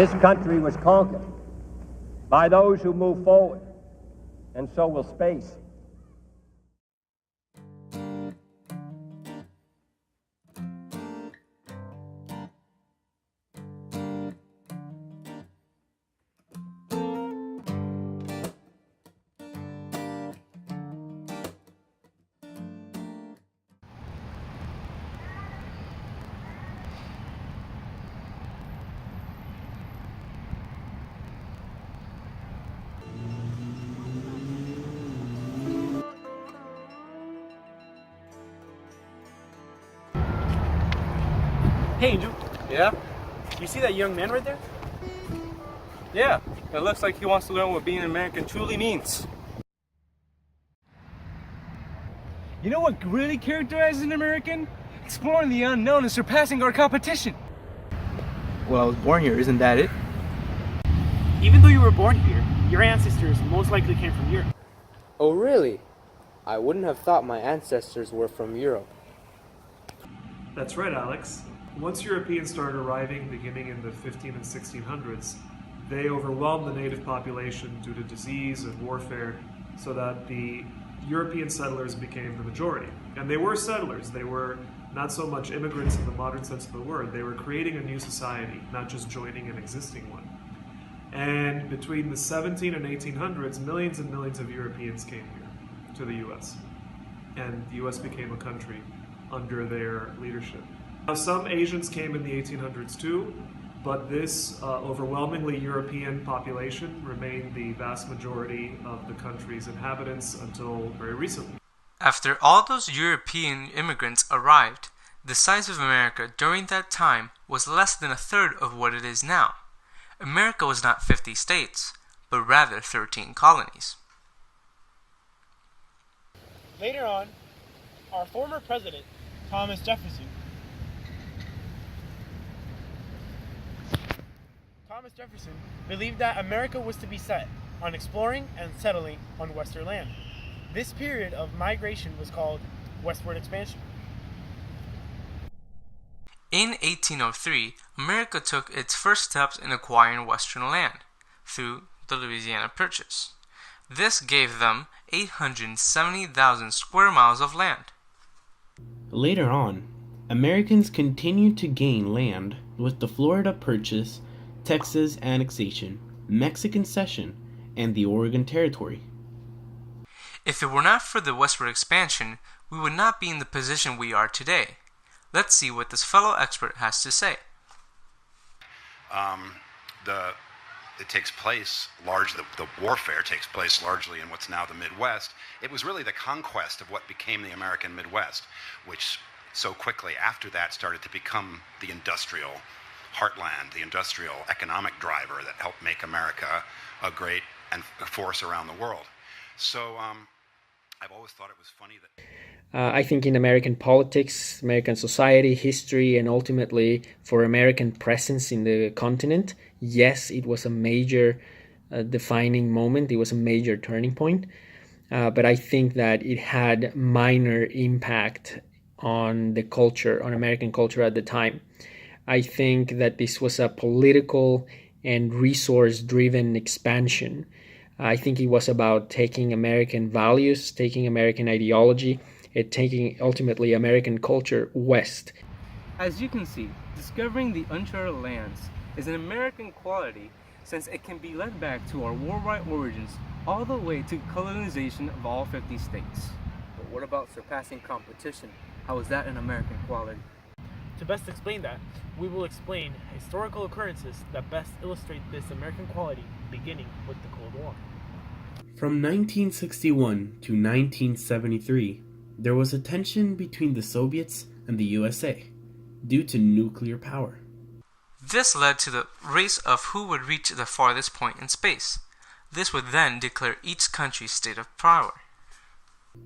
This country was conquered by those who move forward, and so will space. Hey, Angel, Yeah? you see that young man right there? Yeah. It looks like he wants to learn what being an American truly means. You know what really characterizes an American? Exploring the unknown and surpassing our competition. Well, I was born here, isn't that it? Even though you were born here, your ancestors most likely came from Europe. Oh, really? I wouldn't have thought my ancestors were from Europe. That's right, Alex. Once Europeans started arriving, beginning in the 15 and 1600s, they overwhelmed the native population due to disease and warfare, so that the European settlers became the majority. And they were settlers. They were not so much immigrants in the modern sense of the word. They were creating a new society, not just joining an existing one. And between the 17 and 1800s, millions and millions of Europeans came here to the US. And the US became a country under their leadership. Now, some Asians came in the 1800s too, but this overwhelmingly European population remained the vast majority of the country's inhabitants until very recently. After all those European immigrants arrived, the size of America during that time was less than a third of what it is now. America was not 50 states, but rather 13 colonies. Later on, our former president, Thomas Jefferson, believed that America was to be set on exploring and settling on Western land. This period of migration was called westward expansion. In 1803, America took its first steps in acquiring Western land through the Louisiana Purchase. This gave them 870,000 square miles of land. Later on, Americans continued to gain land with the Florida Purchase, Texas Annexation, Mexican Cession, and the Oregon Territory. If it were not for the westward expansion, we would not be in the position we are today. Let's see what this fellow expert has to say. It takes place the warfare takes place largely in what's now the Midwest. It was really the conquest of what became the American Midwest, which so quickly after that started to become the industrial heartland, the industrial economic driver that helped make America a great force around the world. So I've always thought it was funny that I think in American politics, American society, history, and ultimately for American presence in the continent, yes, it was a major defining moment. It was a major turning point. But I think that it had minor impact on the culture, on American culture at the time. I think that this was a political and resource-driven expansion. I think it was about taking American values, taking American ideology, and taking ultimately American culture west. As you can see, discovering the uncharted lands is an American quality since it can be led back to our worldwide origins all the way to colonization of all 50 states. But what about surpassing competition? How is that an American quality? To best explain that, we will explain historical occurrences that best illustrate this American quality, beginning with the Cold War. From 1961 to 1973, there was a tension between the Soviets and the USA due to nuclear power. This led to the race of who would reach the farthest point in space. This would then declare each country's state of power.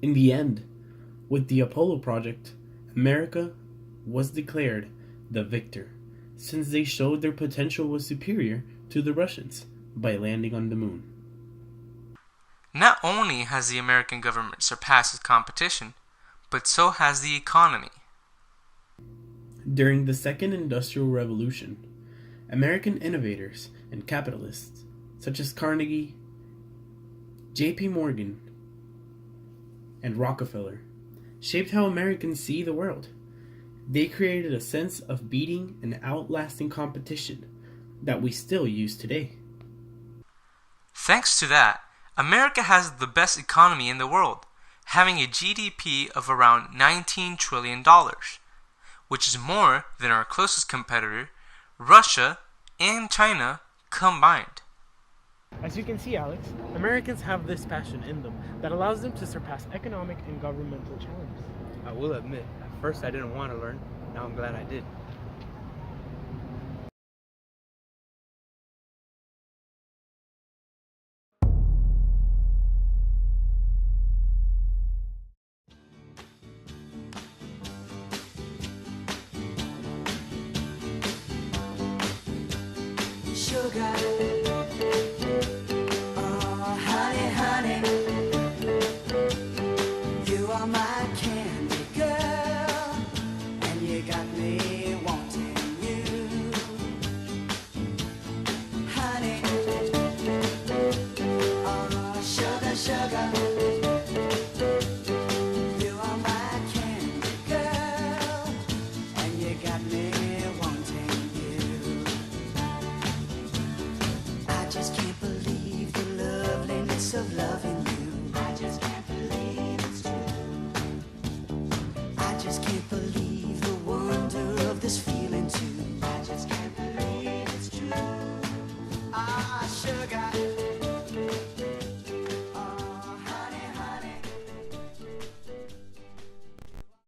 In the end, with the Apollo project, America was declared the victor, since they showed their potential was superior to the Russians by landing on the moon. Not only has the American government surpassed its competition, but so has the economy. During the Second Industrial Revolution, American innovators and capitalists, such as Carnegie, J.P. Morgan, and Rockefeller, shaped how Americans see the world. They created a sense of beating and outlasting competition that we still use today. Thanks to that, America has the best economy in the world, having a GDP of around $19 trillion, which is more than our closest competitor, Russia and China combined. As you can see, Alex, Americans have this passion in them that allows them to surpass economic and governmental challenges. I will admit, at first I didn't want to learn. Now I'm glad I did. Sugar, oh honey, honey, you are my candy girl, and you got me wanting you, honey, oh sugar, sugar, you are my candy girl, and you got me wanting you. I just can't believe the loveliness of loving